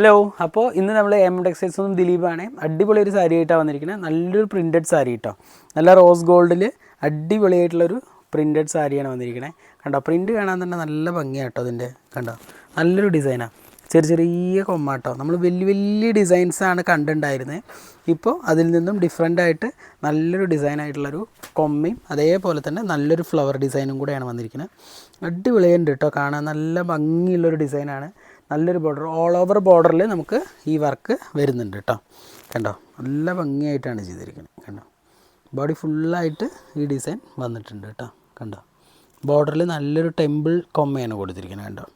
Hello, അപ്പോൾ ഇന്ന് നമ്മൾ ടെക്സ്റ്റൈൽസും ദിലീപാണ്. അടിപൊളി ഒരു സാരി ആയിട്ടാണ് വന്നിരിക്കുന്നത്. നല്ലൊരു പ്രിൻറ്റഡ് സാരി കേട്ടോ. നല്ല റോസ് ഗോൾഡിൽ അടിപൊളിയായിട്ടുള്ളൊരു പ്രിൻറ്റഡ് സാരിയാണ് വന്നിരിക്കുന്നത്. കണ്ടോ, പ്രിൻറ്റ് കാണാൻ തന്നെ നല്ല ഭംഗിയാണ് കേട്ടോ. അതിൻ്റെ കണ്ടോ, നല്ലൊരു ഡിസൈനാണ്. ചെറിയ കൊമ്മാട്ടോ. നമ്മൾ വലിയ ഡിസൈൻസാണ് കണ്ടിട്ടുണ്ടായിരുന്നത്. ഇപ്പോൾ അതിൽ നിന്നും ഡിഫറെൻ്റായിട്ട് നല്ലൊരു ഡിസൈനായിട്ടുള്ളൊരു കൊമ്മയും അതേപോലെ തന്നെ നല്ലൊരു ഫ്ലവർ ഡിസൈനും കൂടെയാണ് വന്നിരിക്കുന്നത്. അടിപൊളിയുണ്ട് കേട്ടോ, കാണാൻ നല്ല ഭംഗിയുള്ളൊരു ഡിസൈനാണ്. നല്ലൊരു ബോർഡർ, ഓൾ ഓവർ ബോർഡറിൽ നമുക്ക് ഈ വർക്ക് വരുന്നുണ്ട് കേട്ടോ. കണ്ടോ, നല്ല ഭംഗിയായിട്ടാണ് ചെയ്തിരിക്കുന്നത്. കണ്ടോ, ബോഡി ഫുള്ളായിട്ട് ഈ ഡിസൈൻ വന്നിട്ടുണ്ട് കേട്ടോ. കണ്ടോ, ബോർഡറിൽ നല്ലൊരു ടെമ്പിൾ കൊമ്മയാണ് കൊടുത്തിരിക്കുന്നത്. കണ്ടോ,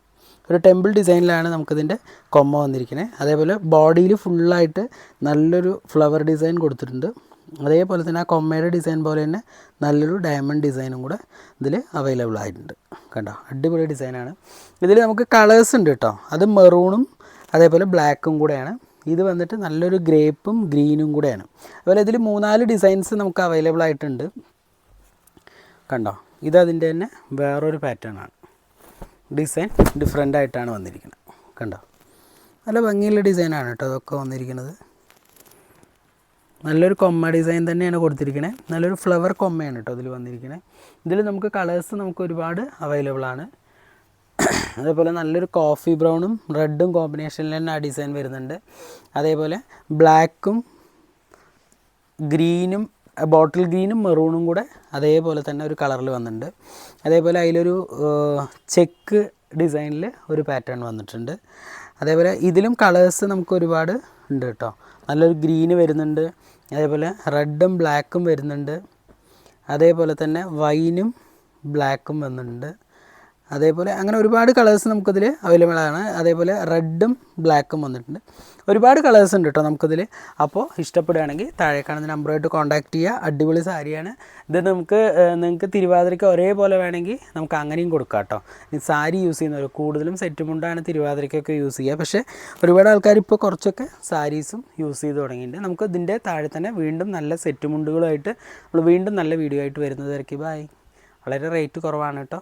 ഒരു ടെമ്പിൾ ഡിസൈനിലാണ് നമുക്കിതിൻ്റെ കൊമ്മ വന്നിരിക്കുന്നത്. അതേപോലെ ബോഡിയിൽ ഫുള്ളായിട്ട് നല്ലൊരു ഫ്ലവർ ഡിസൈൻ കൊടുത്തിട്ടുണ്ട്. അതേപോലെ തന്നെ ആ കൊമ്മയുടെ ഡിസൈൻ പോലെ തന്നെ നല്ലൊരു ഡയമണ്ട് ഡിസൈനും കൂടെ ഇതിൽ അവൈലബിൾ ആയിട്ടുണ്ട്. കണ്ടോ, അടിപൊളി ഡിസൈനാണ്. ഇതിൽ നമുക്ക് കളേഴ്സ് ഉണ്ട് കേട്ടോ. അത് മെറൂണും അതേപോലെ ബ്ലാക്കും കൂടെയാണ്. ഇത് വന്നിട്ട് നല്ലൊരു ഗ്രേപ്പും ഗ്രീനും കൂടെയാണ്. അതുപോലെ ഇതിൽ 3-4 ഡിസൈൻസ് നമുക്ക് അവൈലബിൾ ആയിട്ടുണ്ട്. കണ്ടോ, ഇതതിൻ്റെ തന്നെ വേറൊരു പാറ്റേൺ ആണ്. ഡിസൈൻ ഡിഫറെൻ്റ് ആയിട്ടാണ് വന്നിരിക്കുന്നത്. കണ്ടോ, നല്ല ഭംഗിയുള്ള ഡിസൈനാണ് കേട്ടോ അതൊക്കെ വന്നിരിക്കുന്നത്. നല്ലൊരു കൊമ്മ ഡിസൈൻ തന്നെയാണ് കൊടുത്തിരിക്കുന്നത്. നല്ലൊരു ഫ്ലവർ കൊമ്മയാണ് കേട്ടോ ഇതിൽ വന്നിരിക്കുന്നത്. ഇതിൽ നമുക്ക് കളേഴ്സ് നമുക്ക് ഒരുപാട് അവൈലബിൾ ആണ്. അതേപോലെ നല്ലൊരു കോഫി ബ്രൗണും റെഡും കോമ്പിനേഷനിൽ തന്നെ ആ ഡിസൈൻ വരുന്നുണ്ട്. അതേപോലെ ബ്ലാക്കും ഗ്രീനും ബോട്ടിൽ ഗ്രീനും മെറൂണും കൂടെ അതേപോലെ തന്നെ ഒരു കളറിൽ വന്നിട്ടുണ്ട്. അതേപോലെ അതിലൊരു ചെക്ക് ഡിസൈനിൽ ഒരു പാറ്റേൺ വന്നിട്ടുണ്ട്. അതേപോലെ ഇതിലും കളേഴ്സ് നമുക്ക് ഒരുപാട് ഉണ്ട് കേട്ടോ. നല്ലൊരു ഗ്രീന് വരുന്നുണ്ട്. അതേപോലെ റെഡും ബ്ലാക്കും വരുന്നുണ്ട്. അതേപോലെ തന്നെ വൈനും ബ്ലാക്കും വന്നിട്ടുണ്ട്. അതേപോലെ അങ്ങനെ ഒരുപാട് കളേഴ്സ് നമുക്കിതിൽ അവൈലബിൾ ആണ്. അതേപോലെ റെഡും ബ്ലാക്കും വന്നിട്ടുണ്ട്. ഒരുപാട് കളേഴ്സ് ഉണ്ട് കേട്ടോ നമുക്കിതിൽ. അപ്പോൾ ഇഷ്ടപ്പെടുകയാണെങ്കിൽ താഴെ കാണുന്ന നമ്പറുമായിട്ട് കോൺടാക്റ്റ് ചെയ്യുക. അടിപൊളി സാരിയാണ് ഇത്. നിങ്ങൾക്ക് തിരുവാതിരയ്ക്ക് ഒരേപോലെ വേണമെങ്കിൽ നമുക്ക് അങ്ങനെയും കൊടുക്കാം കേട്ടോ. ഈ സാരി യൂസ് ചെയ്യുന്നവർ കൂടുതലും സെറ്റ് മുണ്ടാണ് തിരുവാതിരയ്ക്കൊക്കെ യൂസ് ചെയ്യുക. പക്ഷേ ഒരുപാട് ആൾക്കാർ ഇപ്പോൾ കുറച്ചൊക്കെ സാരീസും യൂസ് ചെയ്ത് തുടങ്ങിയിട്ടുണ്ട്. നമുക്ക് ഇതിൻ്റെ താഴെ തന്നെ വീണ്ടും നല്ല സെറ്റ് മുണ്ടുകളുമായിട്ട് നമ്മൾ വീണ്ടും നല്ല വീഡിയോ ആയിട്ട് വരുന്നത്. ബൈ. വളരെ റേറ്റ് കുറവാണ് കേട്ടോ.